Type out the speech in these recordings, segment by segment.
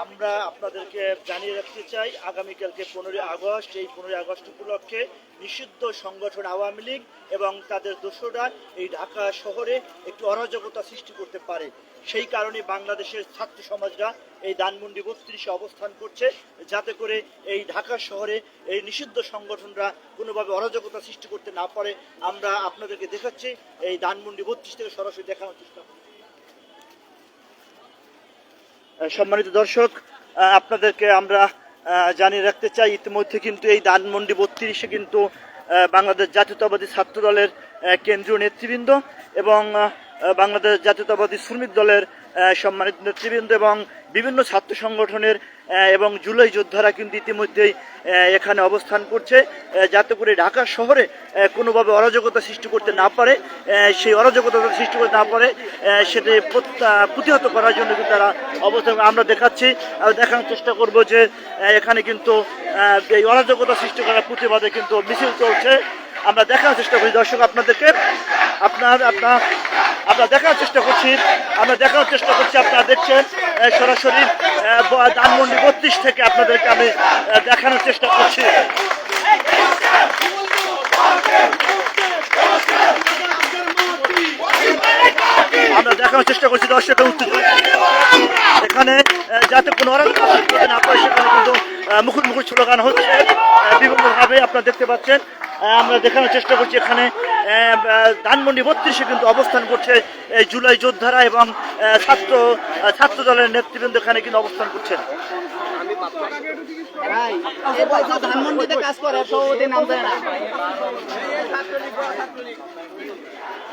আমরা আপনাদেরকে জানিয়ে রাখতে চাই আগামীকালকে 15ই আগস্ট, এই 15ই আগস্ট উপলক্ষে নিষিদ্ধ সংগঠন আওয়ামী লীগ এবং তাদের দোসররা এই ঢাকা শহরে একটু অরাজকতা সৃষ্টি করতে পারে। সেই কারণে বাংলাদেশের ছাত্র সমাজরা এই ধানমন্ডি 32-এ অবস্থান করছে, যাতে করে এই ঢাকা শহরে এই নিষিদ্ধ সংগঠনরা কোনোভাবে অরাজকতা সৃষ্টি করতে না পারে। আমরা আপনাদেরকে দেখাচ্ছি এই ধানমন্ডি 32 থেকে সরাসরি দেখানোর চেষ্টা করছি। সম্মানিত দর্শক, আপনাদেরকে আমরা জানিয়ে রাখতে চাই ইতিমধ্যে কিন্তু এই ধানমন্ডি 32-এ কিন্তু বাংলাদেশ জাতীয়তাবাদী ছাত্র দলের কেন্দ্রীয় নেতৃবৃন্দ এবং বাংলাদেশ জাতীয়তাবাদী শ্রমিক দলের সম্মানিত নেতৃবৃন্দ এবং বিভিন্ন ছাত্র সংগঠনের এবং জুলাই যোদ্ধারা কিন্তু ইতিমধ্যেই এখানে অবস্থান করছে, যাতে করে ঢাকা শহরে কোনোভাবে অরাজকতা সৃষ্টি করতে না পারে। সেই অরাজকতা সৃষ্টি করতে না পারে সেটি প্রতিহত করার জন্য কিন্তু তারা অবস্থান। আমরা দেখানোর চেষ্টা করব যে এখানে কিন্তু এই অরাজকতা সৃষ্টি করার প্রতিবাদে কিন্তু মিছিল চলছে। আমরা দেখানোর চেষ্টা করি দর্শক আপনাদেরকে, আমরা দেখানোর চেষ্টা করছি আপনারা দেখছেন সরাসরি ধানমন্ডি 32 থেকে আপনাদেরকে আমি দেখানোর চেষ্টা করছি। আমরা দেখানোর চেষ্টা করছি দর্শকের উত্তেজনা এখানে যাতে কোনো অরাজকতা না পারে, সেখানে কিন্তু মুখোমুখি স্লোগান হচ্ছে বিভিন্নভাবে আপনারা দেখতে পাচ্ছেন। আমরা দেখানোর চেষ্টা করছি এখানে ধানমন্ডি 32-এ কিন্তু অবস্থান করছে জুলাই যোদ্ধারা এবং ছাত্র দলের নেতৃবৃন্দ এখানে কিন্তু অবস্থান করছেন।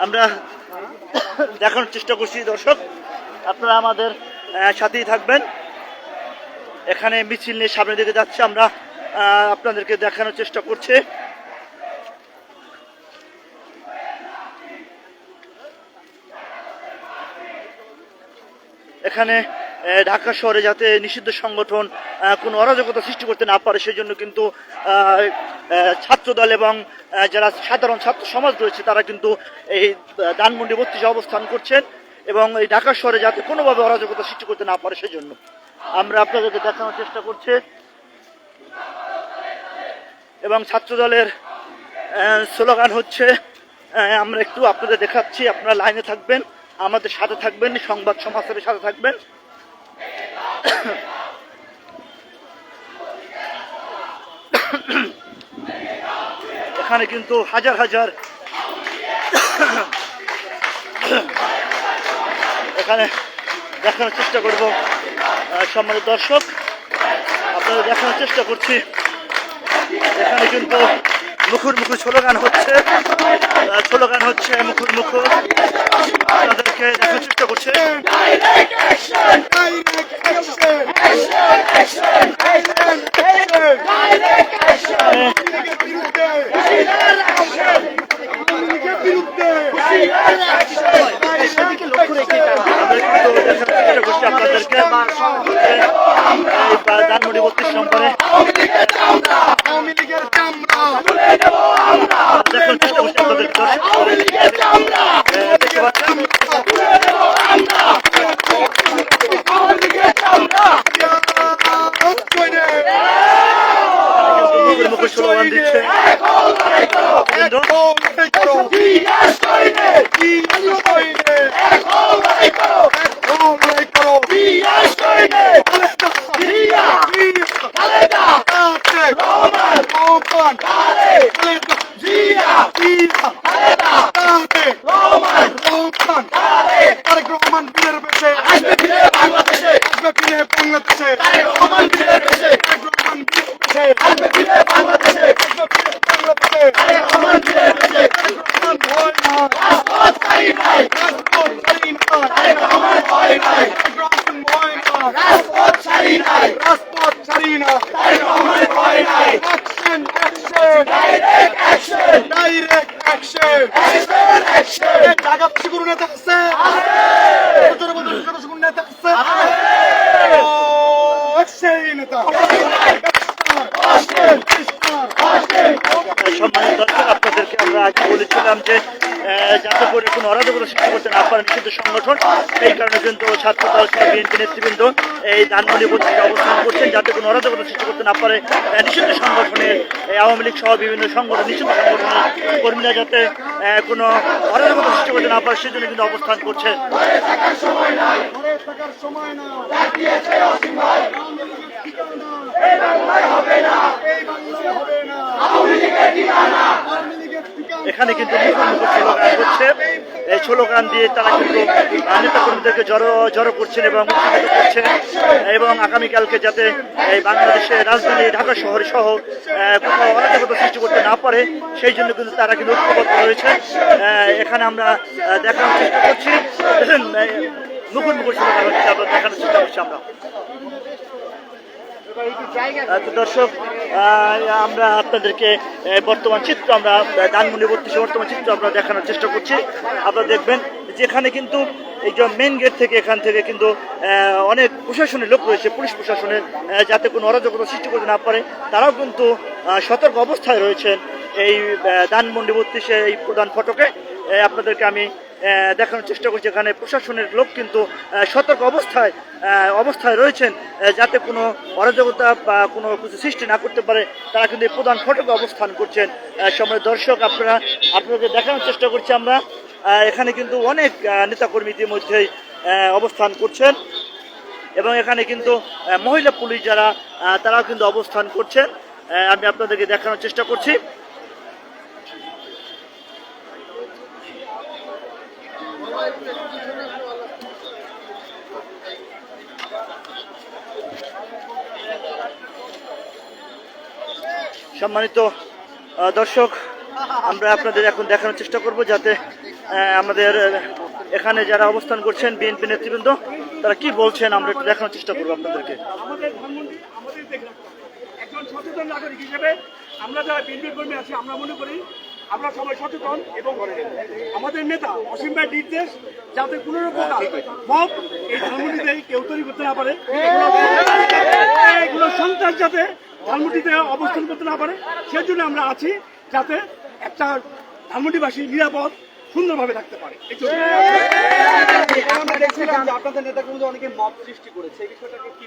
আমরা দেখানোর চেষ্টা করছি দর্শক, আপনারা আমাদের সাথেই থাকবেন। এখানে মিছিল নিয়ে সামনের দিকে যাচ্ছে, আমরা আপনাদেরকে দেখানোর চেষ্টা করছি। এখানে ঢাকা শহরে যাতে নিষিদ্ধ সংগঠন কোনো অরাজকতা সৃষ্টি করতে না পারে, সেই জন্য কিন্তু ছাত্রদল এবং যারা সাধারণ ছাত্র সমাজ রয়েছে তারা কিন্তু এই ধানমন্ডি 32-এ অবস্থান করছেন এবং এই ঢাকা শহরে যাতে কোনোভাবে অরাজকতা সৃষ্টি করতে না পারে সেই জন্য আমরা আপনাদেরকে দেখানোর চেষ্টা করছি। এবং ছাত্রদলের স্লোগান হচ্ছে, আমরা একটু আপনাদের দেখাচ্ছি, আপনারা লাইনে থাকবেন, আমাদের সাথে থাকবেন, সংবাদ সমাচারের সাথে থাকবেন। এখানে কিন্তু হাজার হাজার এখানে দেখানোর চেষ্টা করব সম্মানিত দর্শক, আপনাদের দেখানোর চেষ্টা করছি। এখানে কিন্তু মুখোমুখি স্লোগান হচ্ছে মুখোমুখি তাদেরকে দেখার চেষ্টা করছে। আপনাদেরকে ধানমন্ডি 32 নম্বরে দেখার চেষ্টা করছি আপনাদের মুখে স্লোগান দিচ্ছে। আপনাদেরকে আমরা আগে বলেছিলাম যে যাতে করে কোনো অরাজকতা সৃষ্টি করতে না পারে নিষিদ্ধ সংগঠন, এই কারণে কিন্তু ছাত্রদল সহ বিএনপি নেতৃবৃন্দ এই ধানমন্ডি বত্রিশে অবস্থান করছেন, যাতে কোনো অরাজকতা সৃষ্টি করতে না পারে নিষিদ্ধ সংগঠনের আওয়ামী লীগ সহ বিভিন্ন সংগঠন নিষিদ্ধ সংগঠনের কর্মীরা যাতে কোনো অরাজকতা সৃষ্টি করতে না পারে সেজন্য কিন্তু অবস্থান করছে। এখানে কিন্তু স্লোগান হচ্ছে, এই স্লোগান দিয়ে তারা কিন্তু নেতাকর্মীদেরকে জড়ো করছেন এবং উত্তেজিত করছেন, এবং আগামীকালকে যাতে এই বাংলাদেশের রাজধানী ঢাকা শহর সহ কোনো অরাজকতা সৃষ্টি করতে না পারে সেই জন্য কিন্তু তারা কিন্তু ঐক্যবদ্ধ রয়েছে। এখানে আমরা দেখানোর চেষ্টা করছি, মুখোমুখি স্লোগান হচ্ছে, আমরা দেখানোর চেষ্টা করছি আমরা। দর্শক, আমরা আপনাদেরকে বর্তমান চিত্র, আমরা ধানমন্ডি বত্রিশে বর্তমান চিত্র আমরা দেখানোর চেষ্টা করছি। আপনারা দেখবেন যেখানে কিন্তু এই যে মেন গেট থেকে এখান থেকে কিন্তু অনেক প্রশাসনের লোক রয়েছে, পুলিশ প্রশাসনের, যাতে কোনো অরাজকতা সৃষ্টি করতে না পারে তারাও কিন্তু সতর্ক অবস্থায় রয়েছেন এই ধানমন্ডি বত্রিশে এই প্রধান ফটকে। আপনাদেরকে আমি দেখানোর চেষ্টা করছি, এখানে প্রশাসনের লোক কিন্তু সতর্ক অবস্থায় রয়েছেন, যাতে কোনো অরাজকতা বা কোনো কিছু সৃষ্টি না করতে পারে তারা কিন্তু এই প্রধান ফটকে অবস্থান করছেন। সময় দর্শক, আপনাদের দেখানোর চেষ্টা করছি আমরা, এখানে কিন্তু অনেক নেতাকর্মী ইতিমধ্যেই অবস্থান করছেন, এবং এখানে কিন্তু মহিলা পুলিশ যারা তারাও কিন্তু অবস্থান করছেন। আমি আপনাদেরকে দেখানোর চেষ্টা করছি। সম্মানিত দর্শক, আমরা আপনাদের এখন দেখানোর চেষ্টা করব, যাতে আমাদের এখানে যারা অবস্থান করছেন বিএনপি নেতৃবৃন্দ তারা কি বলছেন আমরা একটু দেখানোর চেষ্টা করবো আপনাদেরকে। একজন সচেতন নাগরিক হিসেবে আমরা যারা বিএনপি কর্মী আছি, আমরা মনে করি আমরা সবাই সচেতন, এবং আমাদের নেতা অসীম ভাইয়ের নির্দেশ যাতে কোনো প্রকার মব এই ধানমন্ডিতে কেউ তৈরি করতে না পারে, এগুলো সন্ত্রাস যাতে ধানমন্ডিতে অবস্থান করতে না পারে সেজন্য আমরা আছি, যাতে একটা ধানমন্ডিবাসী নিরাপদ সুন্দরভাবে থাকতে পারে। আপনাদের নেতাকর্মীরা অনেকে মব সৃষ্টি করেছে, এই বিষয়টাকে কি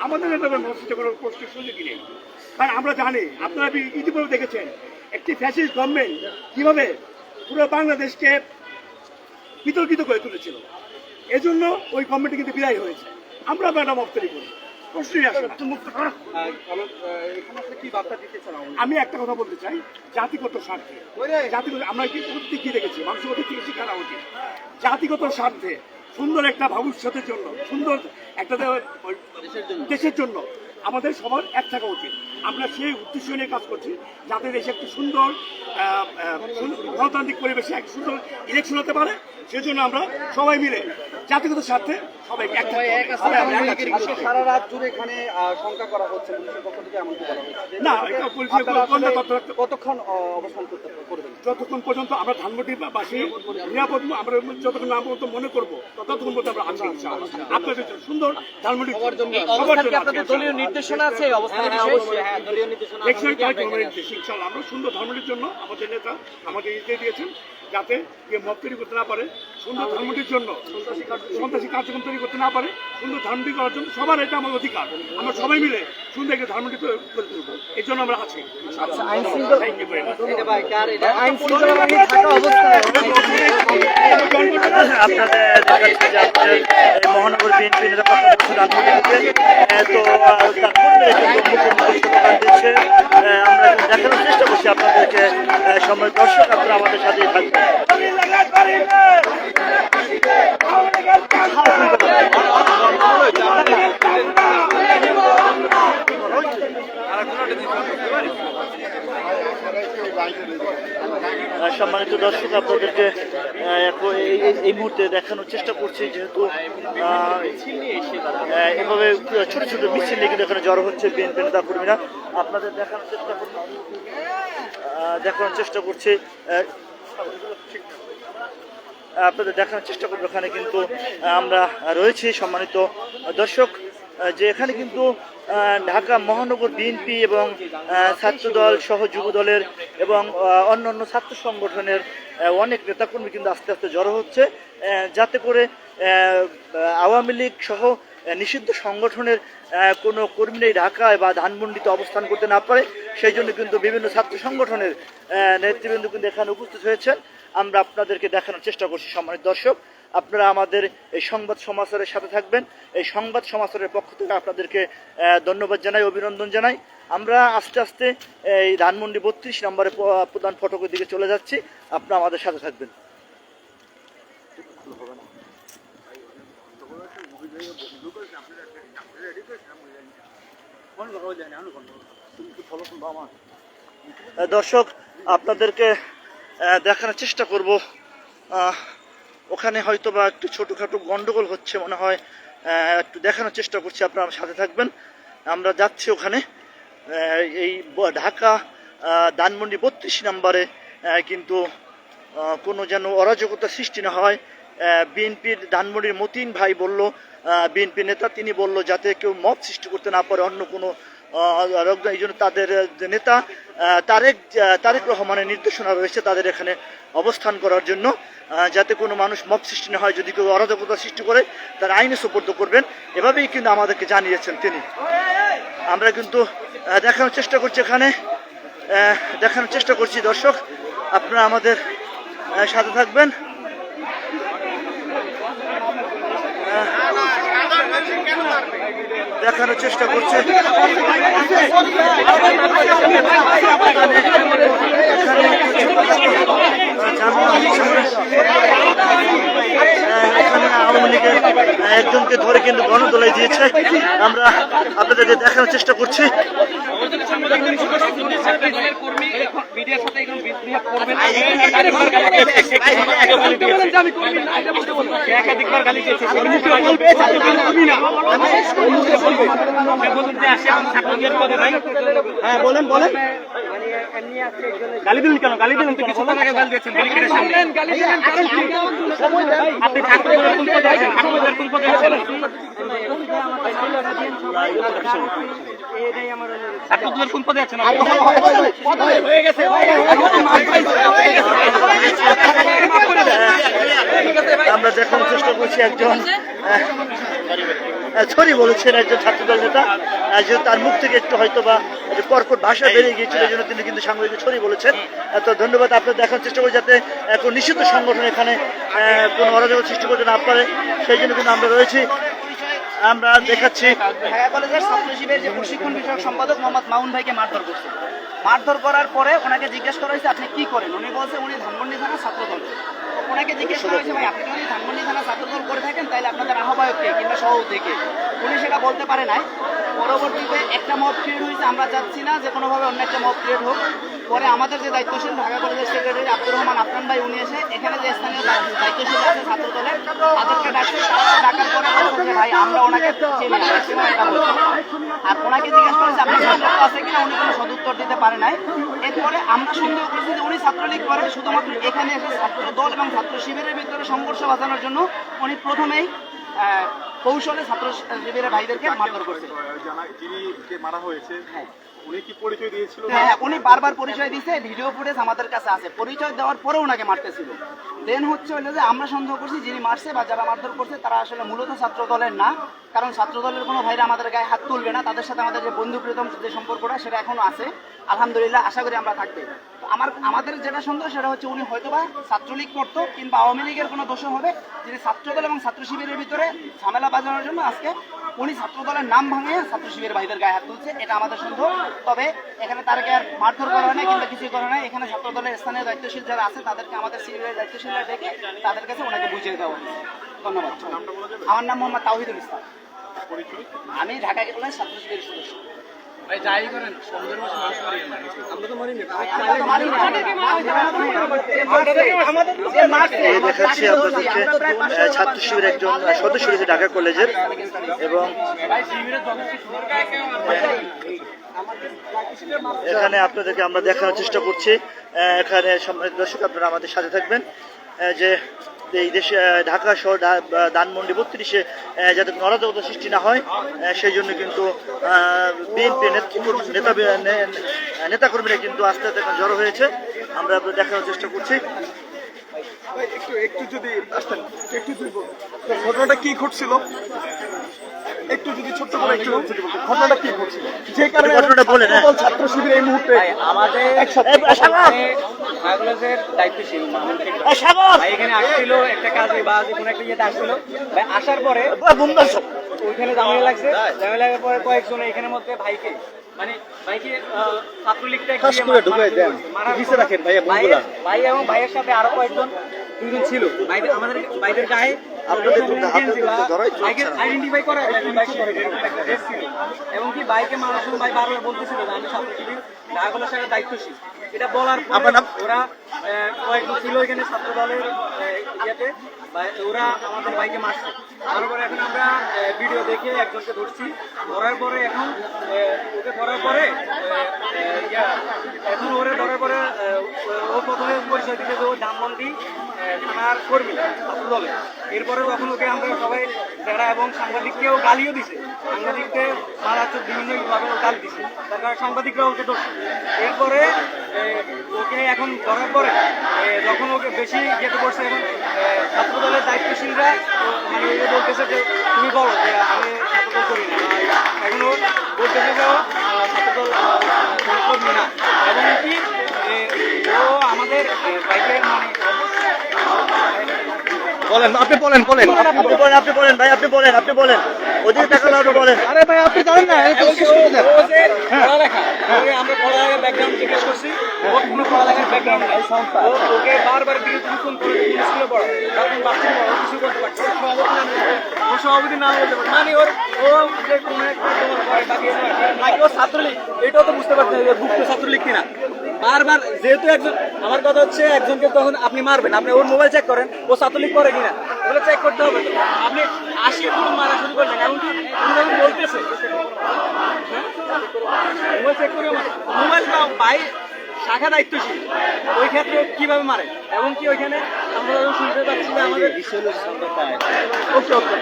আমাদের নেতাদের মব সৃষ্টি করার প্রশ্নের সুযোগই নেই, কারণ আমরা জানি, আপনারা ইতিপূর্বে দেখেছেন একটি ফ্যাসিস্ট গভর্নমেন্ট কিভাবে পুরো বাংলাদেশকে বিতর্কিত করে তুলেছিল। এজন্য ওই গভর্নমেন্ট কিন্তু বিদায় হয়েছে। আমরা ম্যাডাম মব তৈরি করি, প্রশ্নই আসে না। আমি একটা কথা বলতে চাই, জাতিগত স্বার্থে, আমরা কি দেখেছি মানুষের মধ্যে থেকে শিক্ষা নেওয়া উচিত। জাতিগত স্বার্থে সুন্দর একটা ভবিষ্যতের জন্য, সুন্দর একটা দেশের জন্য আমাদের সবার এক থাকা উচিত। আমরা সেই উদ্দেশ্য নিয়ে কাজ করছি, যাতে দেশে একটি সুন্দর গণতান্ত্রিক পরিবেশে এক সুন্দর ইলেকশন হতে পারে। সেজন্য আমরা সবাই মিলে জাতিগত স্বার্থে সবাই সারা রাত জুড়ে এখানে শঙ্কা করা হচ্ছে, পুলিশের পক্ষ থেকে এমনকি বলা হচ্ছে না, এটা কতক্ষণ অবস্থান করবেন? যতক্ষণ পর্যন্ত আমরা ধানমন্ডিবাসী নিরাপদ, আমরা যতক্ষণ না পর্যন্ত মনে করবো ততক্ষণ পর্যন্ত আমরা আছি। আপনাদের সুন্দর ধানমন্ডি সবার জন্য দলীয় নির্দেশনা আছে, আমরা সুন্দর ধানমন্ডির জন্য আমাদের নেতা আমাদের নির্দেশ দিয়েছেন, যাতে কেউ মব তৈরি করতে না পারে, সুন্দর ধানমন্ডির জন্য সন্ত্রাসী কার্যক্রম তৈরি করতে না পারে, সুন্দর ধানমন্ডি করার জন্য সবার এটা আমাদের অধিকার। আমরা সবাই মিলে সুন্দর একটা ধানমন্ডি করে তুলবো, এই জন্য আমরা আছি। আপনাদের মহানগর বিএনপি নেতা তো আমরা দেখানোর চেষ্টা করছি আপনাদেরকে। সময় দর্শক, আপনারা আমাদের সাথেই থাকবেন। সম্মানিত দর্শক, আপনাদেরকে এই মুহূর্তে দেখানোর চেষ্টা করছি, যেহেতু এভাবে ছোট ছোট মিছিল নিয়ে এখানে জড়ো হচ্ছে বিএনপি নেতা কর্মীরা। আপনাদের দেখানোর চেষ্টা করছি আপনাদের দেখানোর চেষ্টা করবো। এখানে কিন্তু আমরা রয়েছি। সম্মানিত দর্শক, যে এখানে কিন্তু ঢাকা মহানগর বিএনপি এবং ছাত্রদল সহ যুব দলের এবং অন্যান্য ছাত্র সংগঠনের অনেক নেতাকর্মী কিন্তু আস্তে আস্তে জড়ো হচ্ছে, যাতে করে আওয়ামী লীগ সহ নিষিদ্ধ সংগঠনের কোনো কর্মী ঢাকায় বা ধানমন্ডিতে অবস্থান করতে না পারে। সেই জন্য কিন্তু বিভিন্ন ছাত্র সংগঠনের নেতৃবৃন্দ কিন্তু এখানে উপস্থিত হয়েছেন। আমরা আপনাদেরকে দেখানোর চেষ্টা করছি। সম্মানিত দর্শক, আপনারা আমাদের এই সংবাদ সমাচারের সাথে থাকবেন। এই সংবাদ সমাচারের পক্ষ থেকে আপনাদেরকে ধন্যবাদ জানাই, অভিনন্দন জানাই। আমরা আস্তে আস্তে এই ধানমন্ডি 32 নম্বরে প্রধান ফটকের দিকে চলে যাচ্ছি। আপনারা আমাদের সাথে থাকবেন। দর্শক, আপনাদেরকে দেখানোর চেষ্টা করব। ওখানে হয়তো বা একটু ছোটোখাটো গন্ডগোল হচ্ছে মনে হয়, একটু দেখানোর চেষ্টা করছি। আপনারা আমার সাথে থাকবেন। আমরা যাচ্ছি ওখানে। এই ঢাকা ধানমন্ডি 32 নম্বরে কিন্তু কোনো যেন অরাজকতা সৃষ্টি না হয়। বিএনপির ধানমন্ডির মতিন ভাই বলল, বিএনপি নেতা, তিনি বলল যাতে কেউ মব সৃষ্টি করতে না পারে অন্য কোনো। এই জন্য তাদের নেতা তারেক রহমানের নির্দেশনা রয়েছে তাদের এখানে অবস্থান করার জন্য, যাতে কোনো মানুষ মব সৃষ্টি না হয়। যদি কেউ অরাজকতা সৃষ্টি করে তার আইনে সুপর্দ করবেন, এভাবেই কিন্তু আমাদেরকে জানিয়েছেন তিনি। আমরা কিন্তু দেখানোর চেষ্টা করছি, এখানে দেখানোর চেষ্টা করছি। দর্শক, আপনারা আমাদের সাথে থাকবেন। দেখানোর চেষ্টা করছে এখানে আওয়ামী লীগের একজনকে ধরে কিন্তু গণদোলাই দিয়েছে। আমরা আপনাদেরকে দেখানোর চেষ্টা করছি। হ্যাঁ বলেন বলেন। গালি দিলেন কেন? গালি দিলেন তো কিছুক্ষণ আগে গালি দিয়েছেন ব্যারিকেডের সামনে। আপনি ছাত্রদের কোন পদে আছেন? ছাত্রদের কোন পদে আছেন? ছাত্রদের কোন পদে আছেন? হয়ে গেছে। আমরা দেখানোর চেষ্টা করছি একজন ছড়ি বলেছেন, একজন ছাত্রদল নেতা, যে তার মুখ থেকে একটু হয়তো বা কর্কট ভাষা বেরিয়ে গিয়েছিল, এই জন্য তিনি কিন্তু সাংবাদিক ছড়ি বলেছেন। তো ধন্যবাদ। আপনার দেখানোর চেষ্টা করি যাতে কোনো নিষিদ্ধ সংগঠন এখানে কোনো অরাজকতা সৃষ্টি করতে না পারে, সেই জন্য কিন্তু আমরা রয়েছি। আমরা দেখাচ্ছি ঢাকা কলেজের ছাত্র শিবিরের যে প্রশিক্ষণ বিষয়ক সম্পাদক মোহাম্মদ মাউন ভাইকে মারধর করছে। মারধর করার পরে ওনাকে জিজ্ঞেস করা হয়েছে আপনি কি করেন। উনি বলছে উনি ধানমন্ডি থানা ছাত্রদল। ওনাকে জিজ্ঞেস করা হয়েছে ভাই আপনি যদি ধানমন্ডি থানা ছাত্রদল করে থাকেন তাহলে আপনাদের আহ্বায়ক কে কিংবা সভাপতি কে। উনি সেটা বলতে পারে নাই। পরবর্তীতে একটা মব ক্রিয়েট হয়েছে। আমরা চাচ্ছি না যে কোনোভাবে অন্য একটা মব ক্রিয়েট হোক। পরে আমাদের যে দায়িত্বশীল ঢাকা কলেজের সেক্রেটারি আব্দুর রহমান আফরান ভাই, উনি এসে এখানে যে স্থানীয় দায়িত্বশীল আছে ছাত্রদলের, তাদেরকে ডাকছে। তারা ডাকার পরে বলছে যে ভাই আমরা ওনাকে চিনি না, এটা বলছি। আর ওনাকে জিজ্ঞেস করেছে আপনার ছাত্রত্ব আছে কিনা, উনি কোনো সদুত্তর দিতে পারে নাই। এরপরে আমরা সন্দেহ করছি যে উনি ছাত্রলীগ করে, শুধুমাত্র এখানে এসে ছাত্রদল এবং ছাত্র শিবিরের ভিতরে সংঘর্ষ বাঁচানোর জন্য উনি প্রথমেই কৌশলে ছাত্র শিবিরের ভাইদেরকে মারধর করছে। যিনি মারা হয়েছে উনি কি পরিচয় দিয়েছিল? হ্যাঁ, উনি বারবার পরিচয় দিয়েছে, ভিডিও ফুটেজ আমাদের কাছে আছে। পরিচয় দেওয়ার পরেও ওনাকে মারতেছিল। দেন হচ্ছে যে আমরা সন্দেহ করছি যিনি মারছে বা যারা মারধর করছে তারা আসলে মূলত ছাত্র দলের না, কারণ ছাত্র দলের কোনো ভাইরা আমাদের গায়ে হাত তুলবে না। তাদের সাথে আমাদের যে বন্ধুপ্রীতম যে সম্পর্কটা সেটা এখনো আছে, আলহামদুলিল্লাহ। আশা করি আমরা থাকবে। আমাদের যেটা সন্দেহ সেটা হচ্ছে উনি হয়তোবা ছাত্রলীগ করতো কিংবা আওয়ামী লীগের কোনো দোষ হবে, যিনি ছাত্রদল এবং ছাত্র শিবিরের ভিতরে ঝামেলা বাজানোর জন্য আজকে উনি ছাত্র দলের নাম ভাঙিয়ে ছাত্র শিবিরের ভাইদের গায়ে হাত তুলছে। এটা আমাদের সন্দেহ। তবে এখানে তারকে আর মারধর করা হয় না কিংবা কিছু করা হয়। এখানে ছাত্র দলের স্থানীয় দায়িত্বশীল যারা আছে তাদেরকে আমাদের শিবিরের দায়িত্বশীলরা ডেকে তাদের কাছে ওনাকে বুঝিয়ে দেওয়া হয়েছে। ধন্যবাদ। আমার নাম মোহাম্মদ তাওহিদুল ইসলাম। আমি ঢাকা কলেজ ছাত্র শিবিরের সদস্য। দেখাচ্ছি আপনাদেরকে ছাত্র শিবিরের একজন সদস্য রয়েছে ঢাকা কলেজের, এবং এখানে আপনাদেরকে আমরা দেখানোর চেষ্টা করছি। এখানে সম্মানিত দর্শক, আপনারা আমাদের সাথে থাকবেন যে এই দেশে ঢাকা শহর ধানমন্ডি 32-এ যাতে কোনো অরাজকতা সৃষ্টি না হয় সেই জন্য কিন্তু বিএনপি নেতাকর্মীরা কিন্তু আস্তে আস্তে এখন জড়ো হয়েছে। আমরা আপনাদের দেখানোর চেষ্টা করছি। একটু একটু যদি আসতেন, একটু যদি বলতেন, ঘটনাটা কি ঘটছিল, একটু যদি ছোট্ট করে একটু যদি বলতেন ঘটনাটা কি ঘটছিল, যে কারণে ঘটনাটা বলেন। ছাত্র শিবির এই মুহূর্তে আমাদের কলেজের দায়িত্বশীল ভাই এখানে আসছিল একটা কাজে বা যে কোনো একটা ইয়েতে আসছিল, ভাই আসার পরে ওইখানে ঝামেলা লাগছে, ঝামেলা লাগার পরে কয়েকজন এখানের মধ্যে ভাইকে মানে ভাইকে ছাত্রলীগটা ভাই এবং ভাইয়ের সাথে আরো কয়েকজন দুজন ছিল আমাদের ভাইদের গায়ে আইডেন্টিফাই করা এবং কি বাইকে মানুষ ভাই বারবার বলতেছিল যে আমি ছাত্রশিবির ঢাকা সাথে দায়িত্বশীল। এটা বলার পর ওরা কয়েকজন ছিল এখানে ছাত্র দলের ইয়েতে, ওরা আমাদের বাইকে মারছে। তারপরে এখন আমরা ভিডিও দেখে একজনকে ধরছি, ধরার পরে এখন ওকে ধরার পরে এখন ওরে ধরার পরে ও প্রথমে পরিচয় দিতে ও ধানমন্ডি থানার কর্মী ছাত্র দলে। এরপরে তখন ওকে আমরা সবাই যারা এবং সাংবাদিককেও গালিও দিছে, সাংবাদিককে মারাত্মক বিভিন্নভাবে গালি দিছে, তার কারণে সাংবাদিকরা ওকে ধরছে। এরপরে ওকে এখন ধরার পরে যখন ওকে বেশি যেতে পড়ছে এখন ছাত্র দলের দায়িত্বশীলরা মানে বলতেছে যে তুমি বলো যে আমি ছাত্রদল করি না, এখন ও বলতেছে যে ছাত্রদল কর্মী না এবং কি ও আমাদের বাইকের মানে বলেন, আপনি বলেন বলেন আপনি বলেন ভাই, আপনি বলেন ওদিকে তাকালে আপনি বলেন। আরে ভাই আপনি জানেন না, এটা শেষ করে দেন। পড়ালেখা আমরা পড়ালেখার ব্যাকগ্রাউন্ড জিজ্ঞেস করছি, ও কোনো পড়ালেখার ব্যাকগ্রাউন্ড নাই। ওকে বারবার দিকে তুমি ফোন করে স্কুলে পড়ো, তখন বাচ্চা পড়ো, কিছু করতে পারছে সভাপতি নাম বলতে পারে মানে ওর ও যে কোনো একটা তোমার করে বাকি নাকি ও ছাত্রলীগ, এটাও তো বুঝতে পারছেন যে ভুক্ত ছাত্রলীগ কিনা। বারবার যেহেতু একজন, আমার কথা হচ্ছে একজনকে তখন আপনি মারবেন, আপনি ওর মোবাইল চেক করেন ও ছাত্রলীগ করে কিনা, ওগুলো চেক করতে হবে। তো আপনি আসিয়ে পুরো মারা শুরু করলেন, এমনকি উনি বলতেছে মোবাইল চেক করে মোবাইল ভাই শাখা দায়িত্বশীল ওই ক্ষেত্রে কিভাবে মারে এবং কি ওইখানে আমরা শুনতে পাচ্ছি যে আমাদের ওকে ওকে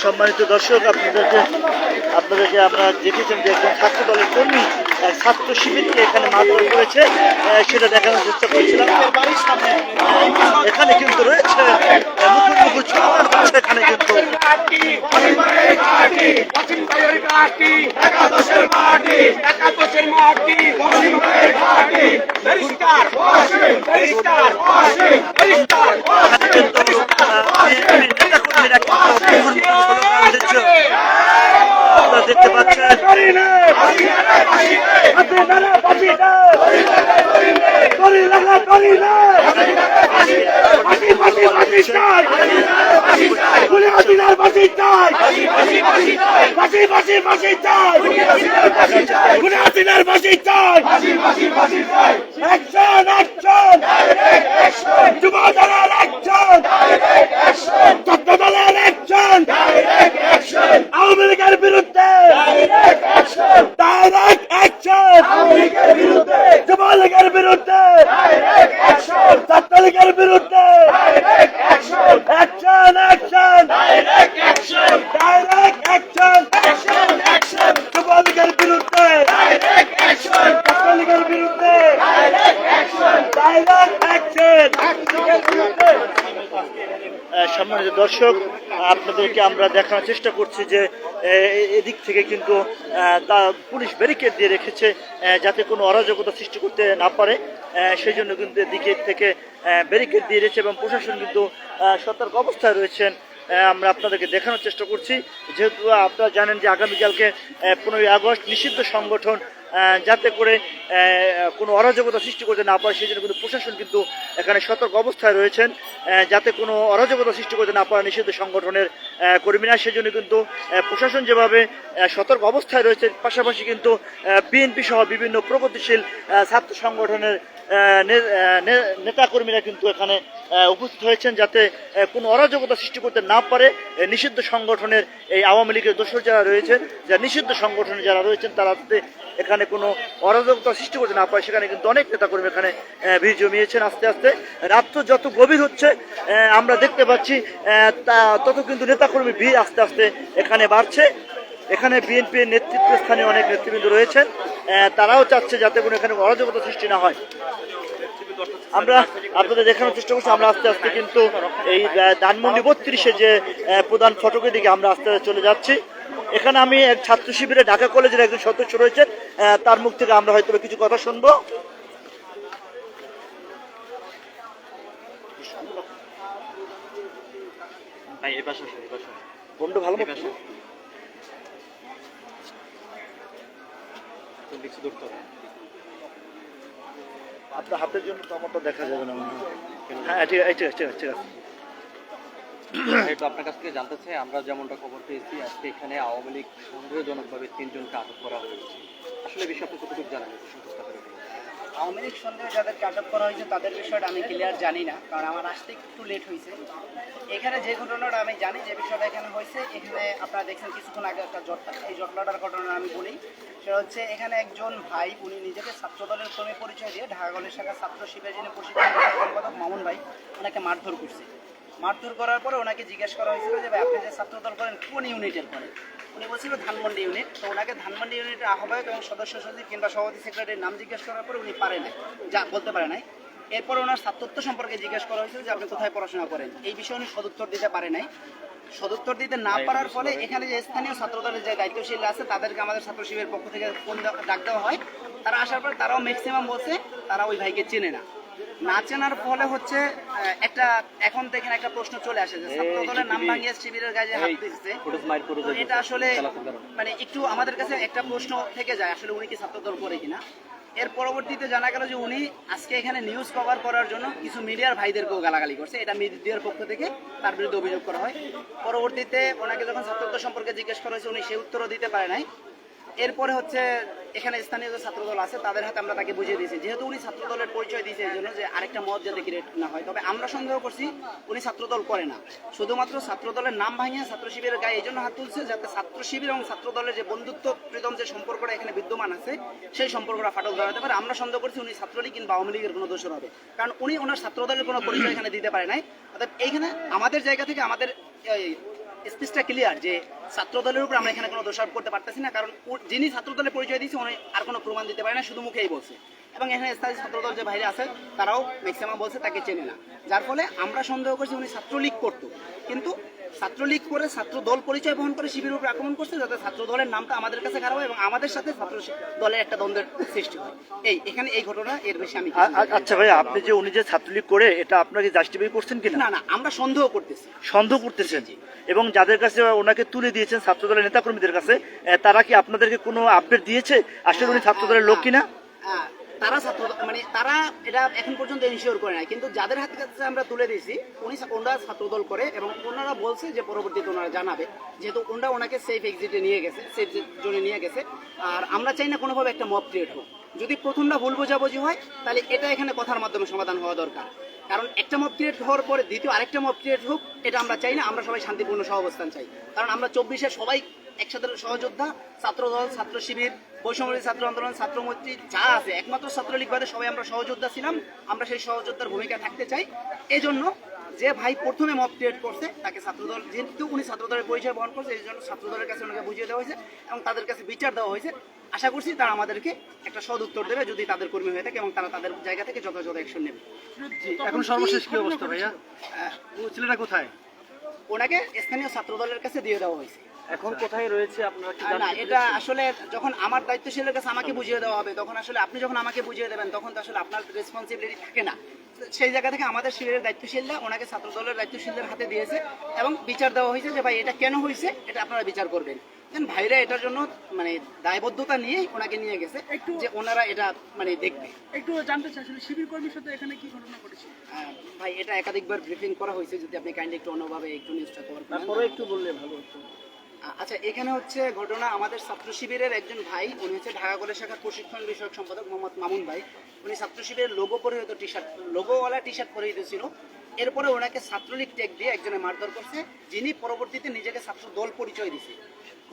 সম্মানিত দর্শক, আপনাদেরকে আমরা দেখেছেন যে একজন ছাত্র দলের কর্মী ছাত্র শিবিরকে এখানে মারধর করেছে, সেটা দেখানোর চেষ্টা করেছিলাম। এখানে কিন্তু রয়েছে মুখোমুখি চলমান হচ্ছে, এখানে কিন্তু দেখতে পাচ্ছেন আওয়ামী লীগের বিরুদ্ধে ডাইরেক্ট অ্যাকশন, যুবলীগের বিরুদ্ধে ছাত্রলীগের বিরুদ্ধে অ্যাকশন অ্যাকশন ডাইরেক্ট অ্যাকশন, যুবলীগের বিরুদ্ধে ছাত্রলীগের বিরুদ্ধে ডাইরেক্ট অ্যাকশন। সম্মানিত দর্শক, আপনাদেরকে আমরা দেখানোর চেষ্টা করছি যে এদিক থেকে কিন্তু পুলিশ ব্যারিকেড দিয়ে রেখেছে যাতে কোনো অরাজকতা সৃষ্টি করতে না পারে, সেই জন্য কিন্তু এদিকে থেকে ব্যারিকেড দিয়ে রেখেছে এবং প্রশাসন কিন্তু সতর্ক অবস্থায় রয়েছেন। আমরা আপনাদেরকে দেখানোর চেষ্টা করছি, যেহেতু আপনারা জানেন যে আগামীকালকে 15ই আগস্ট নিষিদ্ধ সংগঠন, যাতে করে কোনো অরাজকতা সৃষ্টি করতে না পারে সেই জন্য কিন্তু প্রশাসন কিন্তু এখানে সতর্ক অবস্থায় রয়েছেন, যাতে কোনো অরাজকতা সৃষ্টি করতে না পারে নিষিদ্ধ সংগঠনের কর্মীরা। সেই জন্য কিন্তু প্রশাসন যেভাবে সতর্ক অবস্থায় রয়েছে, পাশাপাশি কিন্তু বিএনপি সহ বিভিন্ন প্রগতিশীল ছাত্র সংগঠনের নেতাকর্মীরা কিন্তু এখানে উপস্থিত হয়েছেন, যাতে কোনো অরাজকতা সৃষ্টি করতে না পারে। নিষিদ্ধ সংগঠনের এই আওয়ামী লীগের দোসর যারা রয়েছেন, যারা নিষিদ্ধ সংগঠনে যারা রয়েছেন, তারা যাতে এখানে কোনো অরাজকতা সৃষ্টি করতে না পারে, সেখানে কিন্তু অনেক নেতাকর্মী এখানে ভিড় জমিয়েছেন। আস্তে আস্তে রাত্র যত গভীর হচ্ছে আমরা দেখতে পাচ্ছি, তত কিন্তু নেতাকর্মী ভিড় আস্তে আস্তে এখানে বাড়ছে। এখানে বিএনপির নেতৃত্বস্থানে অনেক নেতৃবৃন্দ রয়েছেন, তারাও চাচ্ছে যাতে কোনো এখানে অরাজকতা সৃষ্টি না হয়। আমরা আপনাদের দেখানোর চেষ্টা করছি, আমরা আস্তে আস্তে কিন্তু এই ধানমন্ডি 32-এ যে প্রধান ফটকের দিকে আমরা আস্তে আস্তে চলে যাচ্ছি। এখানে আমি এক ছাত্র শিবিরে ঢাকা কলেজের একজন সদস্য রয়েছেন, তার মুখ থেকে আমরা হয়তো কিছু কথা শুনবো। বন্ধু ভালো মতো আপনার হাতের জন্য তো আমারটা দেখা যাবে না। হ্যাঁ ঠিক আছে ঠিক আছে ঠিক আছে ঠিক আছে। একটু আপনার কাছ থেকে জানতে চাই, আমরা যেমনটা খবর পেয়েছি আজকে এখানে আওয়ামী লীগ সন্দেহজনকভাবে 3 জনকে আটক করা হয়েছে। আসলে বিষয়ে আপনি কতটুকু জানেন? আওয়ামী লীগ সন্দেহে যাদেরকে আটক করা হয়েছে তাদের বিষয়টা আমি ক্লিয়ার জানি না, কারণ আমার আসতে একটু লেট হয়েছে। এখানে যে ঘটনাটা আমি জানি, যে বিষয়টা এখানে হয়েছে, এখানে আপনারা দেখছেন কিছুক্ষণ আগে একটা জটলা, এই জটলাটার ঘটনা আমি বলি। সেটা হচ্ছে এখানে একজন ভাই, উনি নিজেকে ছাত্রদলের কর্মী পরিচয় দিয়ে ঢাকা কলেজ শাখা ছাত্র শিবিরের যিনি প্রশিক্ষণ সম্পাদক মামুন ভাই, ওনাকে মারধর করছে। মারধর করার পরে ওনাকে জিজ্ঞেস করা হয়েছিল যে ভাই আপনি যে ছাত্রদল করেন কোন ইউনিটের করেন? উনি বলছিল ধানমন্ডি ইউনিট। তো ওনাকে ধানমন্ডি ইউনিটের আহ্বায়ক এবং সদস্য সচিব কিংবা সভাপতি সেক্রেটারির নাম জিজ্ঞেস করার পরে উনি পারে নাই, যা বলতে পারে নাই। এরপর ওনার ছাত্রত্ব সম্পর্কে জিজ্ঞেস করা হয়েছিল যে আপনি কোথায় পড়াশোনা করেন। এই বিষয়ে উনি সদুত্তর দিতে পারে নাই। সদুত্তর দিতে না পারার ফলে এখানে যে স্থানীয় ছাত্রদলের যে দায়িত্বশীল আছে তাদেরকে আমাদের ছাত্র শিবিরের পক্ষ থেকে ফোন ডাক দেওয়া হয়। তারা আসার পর তারাও ম্যাক্সিমাম বলছে তারা ওই ভাইকে চেনে না। না চেনার ফলে হচ্ছে একটা এখন দেখেন একটা প্রশ্ন চলে আসে যে ছাত্রদলের নাম ভাঙিয়ে শিবিরের গায়ে হাত দিচ্ছে। এটা আসলে মানে একটু আমাদের কাছে একটা প্রশ্ন থেকে যায়, আসলে উনি কি ছাত্রদল করে কিনা। এর পরবর্তীতে জানা গেল যে উনি আজকে এখানে নিউজ কভার করার জন্য কিছু মিডিয়ার ভাইদেরকেও গালাগালি করছে। এটা মিডিয়ার পক্ষ থেকে তার বিরুদ্ধে অভিযোগ করা হয়। পরবর্তীতে ওনাকে যখন ছাত্রত্ব সম্পর্কে জিজ্ঞেস করা হয়েছে উনি সে উত্তরও দিতে পারে নাই। এরপরে হচ্ছে এখানে স্থানীয় যে ছাত্রদল আছে তাদের হাতে আমরা তাকে বুঝিয়ে দিয়েছি, যেহেতু উনি ছাত্রদলের পরিচয় দিয়েছে এই জন্য যে আরেকটা মত যাতে ক্রিয়েট না হয়। তবে আমরা সন্দেহ করছি উনি ছাত্রদল করে না, শুধুমাত্র ছাত্রদলের নাম ভাঙিয়ে ছাত্র শিবিরের গায়ে এই জন্য হাত তুলছে যাতে ছাত্র শিবির এবং ছাত্রদলের যে বন্ধুত্ব প্রীতম যে সম্পর্কটা এখানে বিদ্যমান আছে সেই সম্পর্কটা ফাটল ধরাতে পারে। আমরা সন্দেহ করছি উনি ছাত্রলীগ কিংবা আওয়ামী লীগের কোনো দোষর হবে, কারণ উনি ওনার ছাত্রদলের কোনো পরিচয় এখানে দিতে পারে নাই। অর্থাৎ এইখানে আমাদের জায়গা থেকে আমাদের স্পিচটা ক্লিয়ার যে ছাত্রদলের উপর আমরা এখানে কোনো দোষারোপ করতে পারতেছি না, কারণ যিনি ছাত্রদলের পরিচয় দিয়েছে উনি আর কোনো প্রমাণ দিতে পারে না, শুধু মুখেই বলছে। এবং এখানে স্থায়ী ছাত্রদল যে ভাইরা আছে তারাও ম্যাক্সিমাম বলছে তাকে চেনে না, যার ফলে আমরা সন্দেহ করছি উনি ছাত্রলীগ করতো, কিন্তু ছাত্রলীগ করে ছাত্র দল পরিচয় বহন করে শিবিরের উপর আক্রমণ করছে যাতে ছাত্র দলের নামটা আমাদের কাছে খারাপ হয় এবং আমাদের সাথে ছাত্র দলের একটা দ্বন্দ্বের সৃষ্টি হয়। এখানে এই ঘটনা, এর বেশি আমি আচ্ছা ভাই, আপনি যে উনি যে ছাত্রলীগ করে এটা আপনাকে জাস্টিফাই করছেন কিনা? না না, আমরা সন্দেহ করতেছি। সন্দেহ করতেছেন, এবং যাদের কাছে ওনাকে তুলে দিয়েছেন ছাত্রদলের নেতাকর্মীদের কাছে, তারা কি আপনাদেরকে কোনো আপডেট দিয়েছে আসলে উনি ছাত্রদলের লোক কিনা? তারা ছাত্র মানে তারা এটা এখন পর্যন্ত ইনশিওর করে নাই, কিন্তু যাদের হাতে কাছে আমরা তুলে দিয়েছি ওনারা ছাত্রদল করে এবং ওনারা বলছে যে পরবর্তীতে ওনারা জানাবে, যেহেতু ওনাকে সেফ এক্সিটে নিয়ে গেছে, সেফ জোনে নিয়ে গেছে। আর আমরা চাই না কোনোভাবে একটা মব ক্রিয়েট হোক। যদি প্রথমটা ভুল বোঝাবুঝি হয় তাহলে এটা এখানে কথার মাধ্যমে সমাধান হওয়া দরকার, কারণ একটা মব ক্রিয়েট হওয়ার পরে দ্বিতীয় আরেকটা মব ক্রিয়েট হোক এটা আমরা চাই না। আমরা সবাই শান্তিপূর্ণ সহাবস্থান চাই, কারণ আমরা 24-এর সবাই একসাথে সহযোদ্ধা, ছাত্রদল, ছাত্র শিবির, বৈষম্য ছাত্র আন্দোলন, ছাত্রমৈত্রী যা আছে, একমাত্র ছাত্রলীগ বাদে সবাই আমরা সহযোদ্ধা ছিলাম। আমরা সেই সহযোদ্ধার ভূমিকা থাকতে চাই। এই জন্য যে ভাই প্রথমে মব ক্রিয়েট করছে তাকে ছাত্রদল, যেহেতু উনি ছাত্রদলের পরিচয় বহন করছে এই জন্য ছাত্রদলের কাছে ওনাকে বুঝিয়ে দেওয়া হয়েছে এবং তাদের কাছে বিচার দেওয়া হয়েছে। আশা করছি তারা আমাদেরকে একটা সদ উত্তর দেবে যদি তাদের কর্মী হয়ে থাকে এবং তারা তাদের জায়গা থেকে যথাযথ অ্যাকশন নেবে। এখন সর্বশেষ কি অবস্থা ভাইয়া? ছেলেটা কোথায়? ওনাকে স্থানীয় ছাত্রদলের কাছে দিয়ে দেওয়া হয়েছে। এখন কোথায় রয়েছে আপনারা কি না, এটা আসলে যখন আমার দায়িত্বশীলের কাছে আমাকে বুঝিয়ে দেওয়া হবে তখন আসলে আপনি যখন আমাকে বুঝিয়ে দেবেন তখন তো আসলে আপনার রেসপন্সিবিলিটি থাকে না। সেই জায়গা থেকে আমাদের শিবিরের দায়িত্বশীলরা ওনাকে ছাত্রদলের দায়িত্বশীলদের হাতে দিয়েছে এবং বিচার দেওয়া হয়েছে যে ভাই এটা কেন হয়েছে এটা আপনারা বিচার করবেন। ভাইরা এটার জন্য মানে দায়বদ্ধতা নিয়ে ওনাকে নিয়ে গেছে যে ওনারা এটা মানে দেখবে। একটু জানতে চাই আসলে শিবির কর্মীর সাথে এখানে কি ঘটনা ঘটেছে? ভাই এটা একাধিকবার ব্রিফিং করা হয়েছে, যদি আপনি কাইন্ডলি একটু অন্যভাবে একটু নিউজটা কভার করেন। তারপরে একটু বললে ভালো হতো। আচ্ছা, এখানে হচ্ছে ঘটনা, আমাদের ছাত্র শিবিরের একজন ভাই, উনি হচ্ছে ঢাকা কলেজ শাখার প্রশিক্ষণ বিষয়ক সম্পাদক মোহাম্মদ মামুন ভাই। উনি ছাত্র শিবিরের লোগো পরিহিত লোগোওয়ালা টি শার্ট পরিহিত ছিল। এরপরে ওনাকে ছাত্রলীগ ট্যাগ দিয়ে একজনে মারধর করছে, যিনি পরবর্তীতে নিজেকে ছাত্র দল পরিচয় দিছে।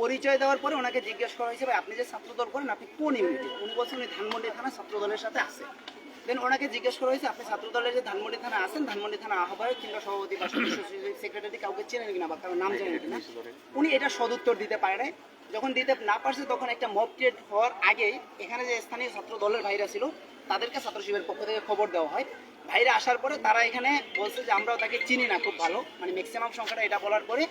পরিচয় দেওয়ার পরে ওনাকে জিজ্ঞেস করা হয়েছে, ভাই আপনি যে ছাত্র দল করেন আপনি কোন ইউনিটে? উনি বলছেন উনি ধানমন্ডি থানা ছাত্র দলের সাথে আছে। দেন ওনাকে জিজ্ঞেস করা হয়েছে, আপনি ছাত্র দলের যে ধানমন্ডি থানা আছেন, ধানমন্ডি থানা আহ্বায়ক কিংবা সভাপতি বা সদস্য সেক্রেটারি কাউকে চেনেন কিনা বা কারো নাম জানেন কিনা? উনি এটা সদুত্তর দিতে পারে নাই। যখন দিতে না পারছে তখন একটা মব ক্রিয়েট হওয়ার আগেই এখানে যে স্থানীয় ছাত্র দলের ভাইরা ছিল তাদেরকে ছাত্র শিবিরের পক্ষ থেকে খবর দেওয়া হয়। ভাইরা আসার পরে তারা এখানে বলছে যে আমরাও তাকে চিনি না খুব ভালো, মানে ম্যাক্সিমাম সংখ্যাটা এটা বলার পরে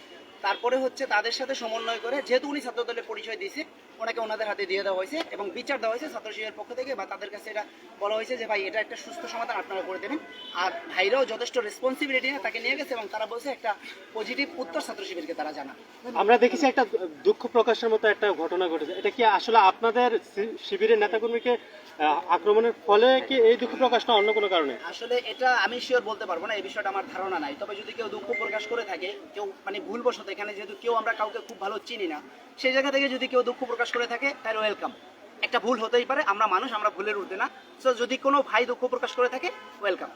তারপরে হচ্ছে তাদের সাথে সমন্বয় করে, যেহেতু উনি ছাত্র দলের পরিচয় দিয়েছে, ওনাকে ওনাদের হাতে দিয়ে দেওয়া হয়েছে এবং বিচার দেওয়া হয়েছে ছাত্র শিবিরের পক্ষ থেকে, বা তাদের কাছে এটা বলা হয়েছে যে ভাই এটা একটা সুস্থ সমাধান আপনারা করে দেবেন। আর ভাইরাও যথেষ্ট রেসপন্সিবিলিটি নিয়ে তাকে নিয়ে গেছে এবং তারা বলছে একটা পজিটিভ উত্তর ছাত্র শিবিরকে তারা জানা। আমরা দেখেছি একটা দুঃখ প্রকাশের মতো একটা ঘটনা ঘটেছে, এটা কি আসলে আপনাদের শিবিরের নেতাকর্মীকে আক্রমণের ফলে কি এই দুঃখ প্রকাশ না অন্য কোনো কারণে? আসলে এটা আমি শিওর বলতে পারবো না, এই বিষয়টা আমার ধারণা নাই। তবে যদি কেউ দুঃখ প্রকাশ করে থাকে, কেউ মানে ভুলবশত, এখানে যেহেতু কেউ আমরা কাউকে খুব ভালো চিনি না, সেই জায়গা থেকে যদি কেউ দুঃখ প্রকাশ করে থাকে তাহলে ওয়েলকাম। একটা ভুল হতেই পারে, আমরা মানুষ, আমরা ভুলের ঊর্ধ্বে না। সো যদি কোনো ভাই দুঃখ প্রকাশ করে থাকে, ওয়েলকাম।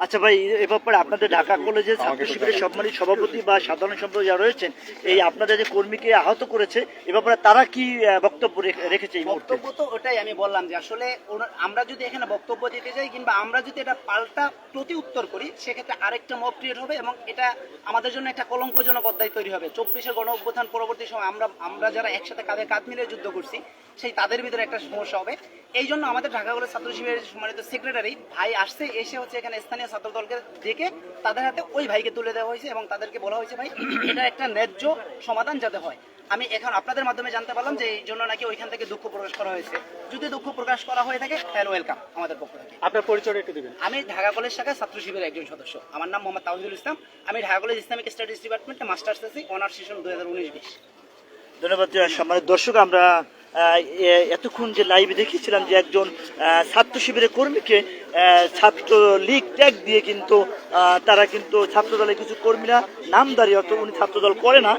আচ্ছা ভাই, এ ব্যাপারে আপনাদের ঢাকা কলেজের ছাত্র শিবিরের সম্মানিত সভাপতি বা সাধারণ সম্পাদক যারা রয়েছেন, এই আপনাদের যে কর্মীকে আহত করেছে, এ ব্যাপারে তারা কি বক্তব্য রেখেছে এই মুহূর্তে? বক্তব্য তো ওটাই আমি বললাম যে আসলে আমরা যদি এখানে বক্তব্য দিতে যাই কিংবা আমরা যদি এটা পাল্টা প্রতি উত্তর করি, সেক্ষেত্রে আরেকটা মব ক্রিয়েট হবে এবং এটা আমাদের জন্য একটা কলঙ্কজনক অধ্যায় তৈরি হবে। 24-এর গণ অভ্যুত্থান পরবর্তী সময় আমরা যারা একসাথে কাঁধে কাঁধ মিলে যুদ্ধ করছি, সেই তাদের ভিতরে একটা সমস্যা হবে। এই জন্য আমাদের ঢাকা কলেজ ছাত্র শিবিরের সম্মানিত সেক্রেটারি ভাই আসছে, এসে হচ্ছে এখানে স্থানীয় ছাত্র দলকে ডেকে তাদের হাতে ওই ভাইকে তুলে দেওয়া হয়েছে এবং তাদেরকে বলা হয়েছে ভাই এটা একটা ন্যায্য সমাধান যাতে হয়। আমি এখন আপনাদের মাধ্যমে জানতে পারলাম যে এই জন্য নাকি ওইখান থেকে দুঃখ প্রকাশ করা হয়েছে। যদি দুঃখ প্রকাশ করা হয়ে থাকে তাহলে ওয়েলকাম আমাদের পক্ষ থেকে। আপনার পরিচয়টা একটু দিবেন। আমি ঢাকা কলেজ শাখার ছাত্র শিবিরের একজন সদস্য, আমার নাম মোহাম্মদ তাওহিদুল ইসলাম। আমি ঢাকা কলেজ ইসলামিক স্টাডিজ ডিপার্টমেন্টে মাস্টার্স আছি, অনার্স সেশন 2019-20। ধন্যবাদ সম্মানিত দর্শক। আমরা এতক্ষণ যে লাইভে দেখিয়েছিলাম যে একজন ছাত্র শিবিরের কর্মীকে ছাত্র লীগ ট্যাগ দিয়ে কিন্তু তারা কিন্তু ছাত্র দলের কিছু কর্মীরা নামদারি, অর্থাৎ উনি ছাত্র দল করে না,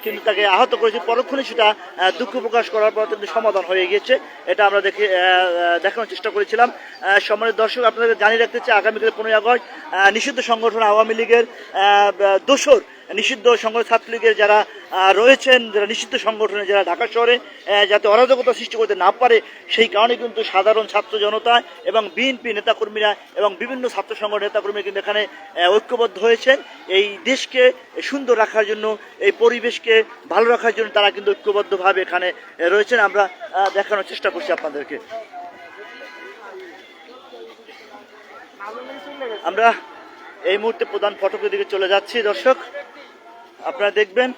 কিন্তু তাকে আহত করেছে। পরক্ষণে সেটা দুঃখ প্রকাশ করার পর কিন্তু সমাধান হয়ে গিয়েছে, এটা আমরা দেখানোর চেষ্টা করেছিলাম। সম্মানিত দর্শক, আপনাদের জানিয়ে রাখতে চাই আগামীকাল 15ই আগস্ট নিষিদ্ধ সংগঠন আওয়ামী লীগের দোসর নিষিদ্ধ সংগঠন ছাত্রলীগের যারা রয়েছেন, যারা নিষিদ্ধ সংগঠনে যারা ঢাকা শহরে যাতে অরাজকতা সৃষ্টি করতে না পারে, সেই কারণে কিন্তু সাধারণ ছাত্র জনতা এবং বিএনপি নেতাকর্মীরা এবং বিভিন্ন ছাত্র সংগঠন নেতাকর্মীরা কিন্তু এখানে ঐক্যবদ্ধ হয়েছেন। এই দেশকে সুন্দর রাখার জন্য, এই পরিবেশকে ভালো রাখার জন্য তারা কিন্তু ঐক্যবদ্ধভাবে এখানে রয়েছেন। আমরা দেখানোর চেষ্টা করছি আপনাদেরকে। আমরা এই মুহূর্তে প্রধান ফটকের দিকে চলে যাচ্ছি। দর্শক আপনারা দেখবেন